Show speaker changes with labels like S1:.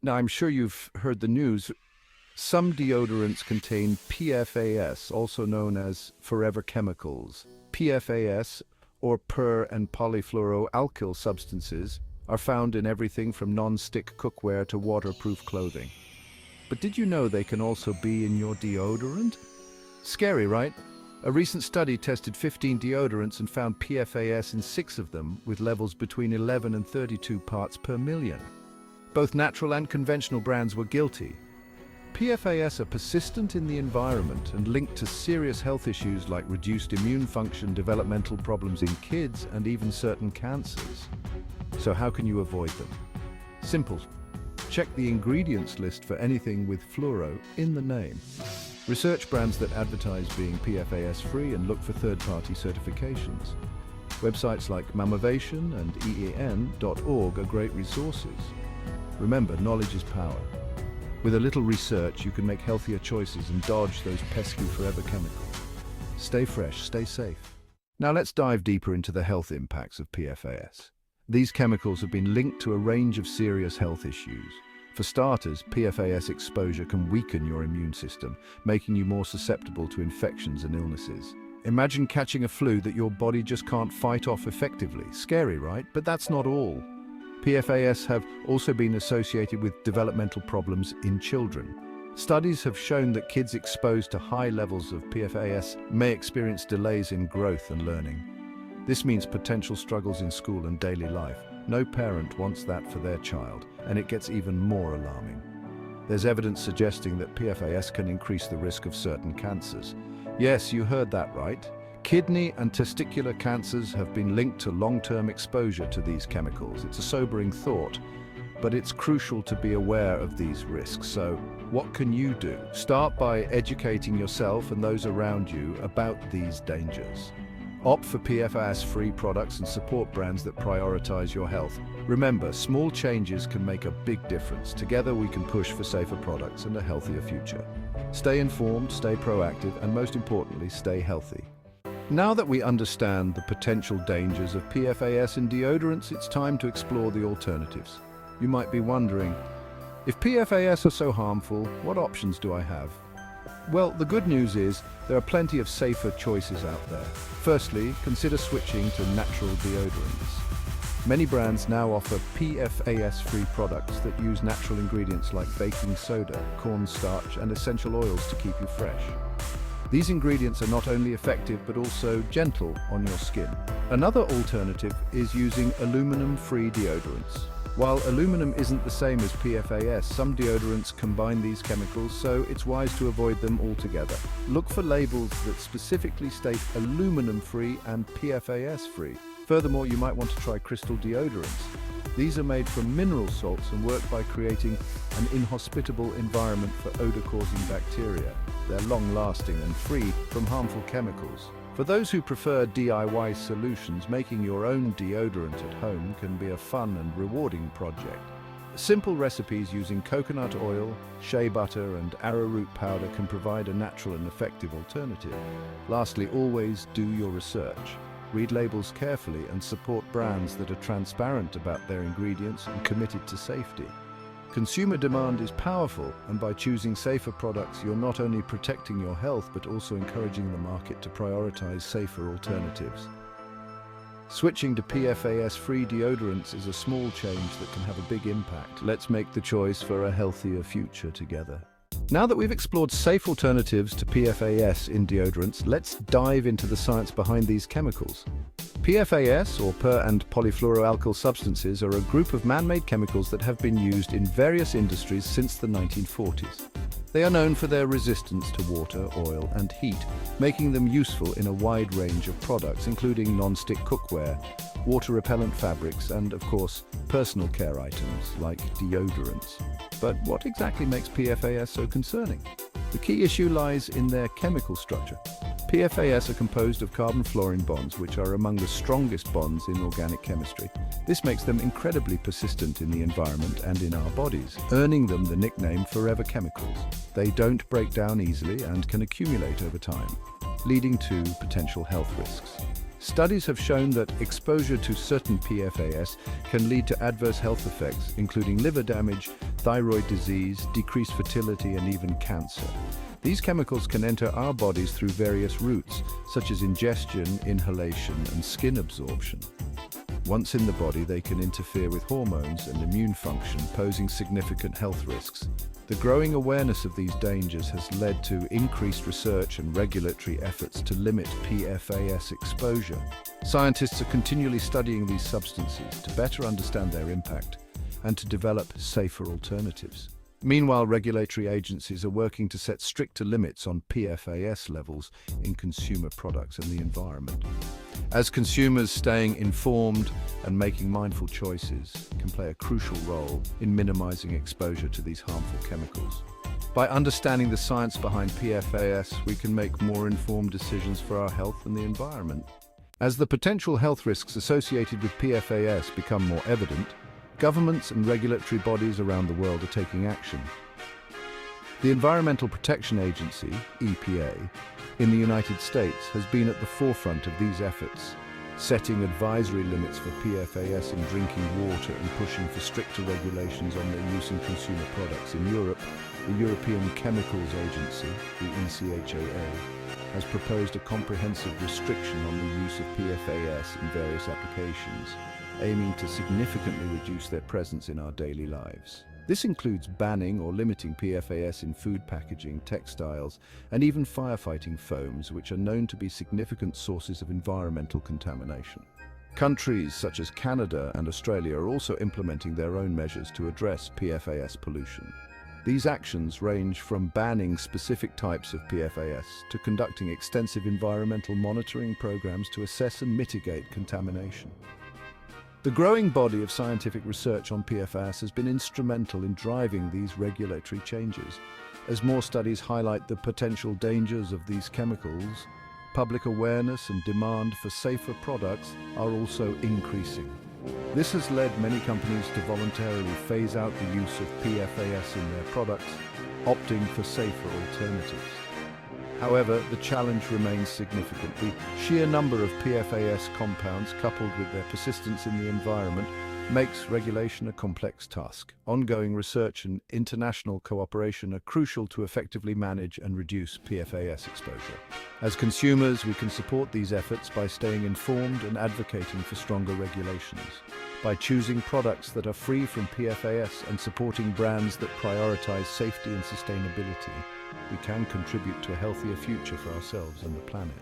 S1: Now, I'm sure you've heard the news. Some deodorants contain PFAS, also known as forever chemicals. PFAS, or per- and polyfluoroalkyl substances, are found in everything from non-stick cookware to waterproof clothing. But did you know they can also be in your deodorant? Scary, right? A recent study tested 15 deodorants and found PFAS in 6 of them, with levels between 11 and 32 parts per million. Both natural and conventional brands were guilty. PFAS are persistent in the environment and linked to serious health issues like reduced immune function, developmental problems in kids, and even certain cancers. So how can you avoid them? Simple. Check the ingredients list for anything with fluoro in the name. Research brands that advertise being PFAS-free and look for third-party certifications. Websites like Mammovation and EEN.org are great resources. Remember, knowledge is power. With a little research, you can make healthier choices and dodge those pesky forever chemicals. Stay fresh, stay safe. Now let's dive deeper into the health impacts of PFAS. These chemicals have been linked to a range of serious health issues. For starters, PFAS exposure can weaken your immune system, making you more susceptible to infections and illnesses. Imagine catching a flu that your body just can't fight off effectively. Scary, right? But that's not all. PFAS have also been associated with developmental problems in children. Studies have shown that kids exposed to high levels of PFAS may experience delays in growth and learning. This means potential struggles in school and daily life. No parent wants that for their child, and it gets even more alarming. There's evidence suggesting that PFAS can increase the risk of certain cancers. Yes, you heard that right. Kidney and testicular cancers have been linked to long-term exposure to these chemicals. It's a sobering thought, but it's crucial to be aware of these risks. So, what can you do? Start by educating yourself and those around you about these dangers. Opt for PFAS-free products and support brands that prioritize your health. Remember, small changes can make a big difference. Together we can push for safer products and a healthier future. Stay informed, stay proactive, and most importantly, stay healthy. Now that we understand the potential dangers of PFAS in deodorants, it's time to explore the alternatives. You might be wondering, if PFAS are so harmful, what options do I have? Well, the good news is there are plenty of safer choices out there. Firstly, consider switching to natural deodorants. Many brands now offer PFAS-free products that use natural ingredients like baking soda, cornstarch, and essential oils to keep you fresh. These ingredients are not only effective but also gentle on your skin. Another alternative is using aluminum-free deodorants. While aluminum isn't the same as PFAS, some deodorants combine these chemicals, so it's wise to avoid them altogether. Look for labels that specifically state aluminum-free and PFAS-free. Furthermore, you might want to try crystal deodorants. These are made from mineral salts and work by creating an inhospitable environment for odor-causing bacteria. They're long-lasting and free from harmful chemicals. For those who prefer DIY solutions, making your own deodorant at home can be a fun and rewarding project. Simple recipes using coconut oil, shea butter, and arrowroot powder can provide a natural and effective alternative. Lastly, always do your research. Read labels carefully and support brands that are transparent about their ingredients and committed to safety. Consumer demand is powerful, and by choosing safer products, you're not only protecting your health but also encouraging the market to prioritize safer alternatives. Switching to PFAS-free deodorants is a small change that can have a big impact. Let's make the choice for a healthier future together. Now that we've explored safe alternatives to PFAS in deodorants, let's dive into the science behind these chemicals. PFAS, or per- and polyfluoroalkyl substances, are a group of man-made chemicals that have been used in various industries since the 1940s. They are known for their resistance to water, oil, and heat, making them useful in a wide range of products, including non-stick cookware, water-repellent fabrics, and, of course, personal care items like deodorants. But what exactly makes PFAS so concerning? The key issue lies in their chemical structure. PFAS are composed of carbon-fluorine bonds, which are among the strongest bonds in organic chemistry. This makes them incredibly persistent in the environment and in our bodies, earning them the nickname forever chemicals. They don't break down easily and can accumulate over time, leading to potential health risks. Studies have shown that exposure to certain PFAS can lead to adverse health effects, including liver damage, thyroid disease, decreased fertility, and even cancer. These chemicals can enter our bodies through various routes, such as ingestion, inhalation, and skin absorption. Once in the body, they can interfere with hormones and immune function, posing significant health risks. The growing awareness of these dangers has led to increased research and regulatory efforts to limit PFAS exposure. Scientists are continually studying these substances to better understand their impact and to develop safer alternatives. Meanwhile, regulatory agencies are working to set stricter limits on PFAS levels in consumer products and the environment. As consumers, staying informed and making mindful choices can play a crucial role in minimizing exposure to these harmful chemicals. By understanding the science behind PFAS, we can make more informed decisions for our health and the environment. As the potential health risks associated with PFAS become more evident, governments and regulatory bodies around the world are taking action. The Environmental Protection Agency, EPA, in the United States has been at the forefront of these efforts, setting advisory limits for PFAS in drinking water and pushing for stricter regulations on their use in consumer products. In Europe, the European Chemicals Agency, the ECHAA, has proposed a comprehensive restriction on the use of PFAS in various applications, aiming to significantly reduce their presence in our daily lives. This includes banning or limiting PFAS in food packaging, textiles, and even firefighting foams, which are known to be significant sources of environmental contamination. Countries such as Canada and Australia are also implementing their own measures to address PFAS pollution. These actions range from banning specific types of PFAS to conducting extensive environmental monitoring programs to assess and mitigate contamination. The growing body of scientific research on PFAS has been instrumental in driving these regulatory changes. As more studies highlight the potential dangers of these chemicals, public awareness and demand for safer products are also increasing. This has led many companies to voluntarily phase out the use of PFAS in their products, opting for safer alternatives. However, the challenge remains significant. The sheer number of PFAS compounds, coupled with their persistence in the environment, makes regulation a complex task. Ongoing research and international cooperation are crucial to effectively manage and reduce PFAS exposure. As consumers, we can support these efforts by staying informed and advocating for stronger regulations. By choosing products that are free from PFAS and supporting brands that prioritize safety and sustainability, we can contribute to a healthier future for ourselves and the planet.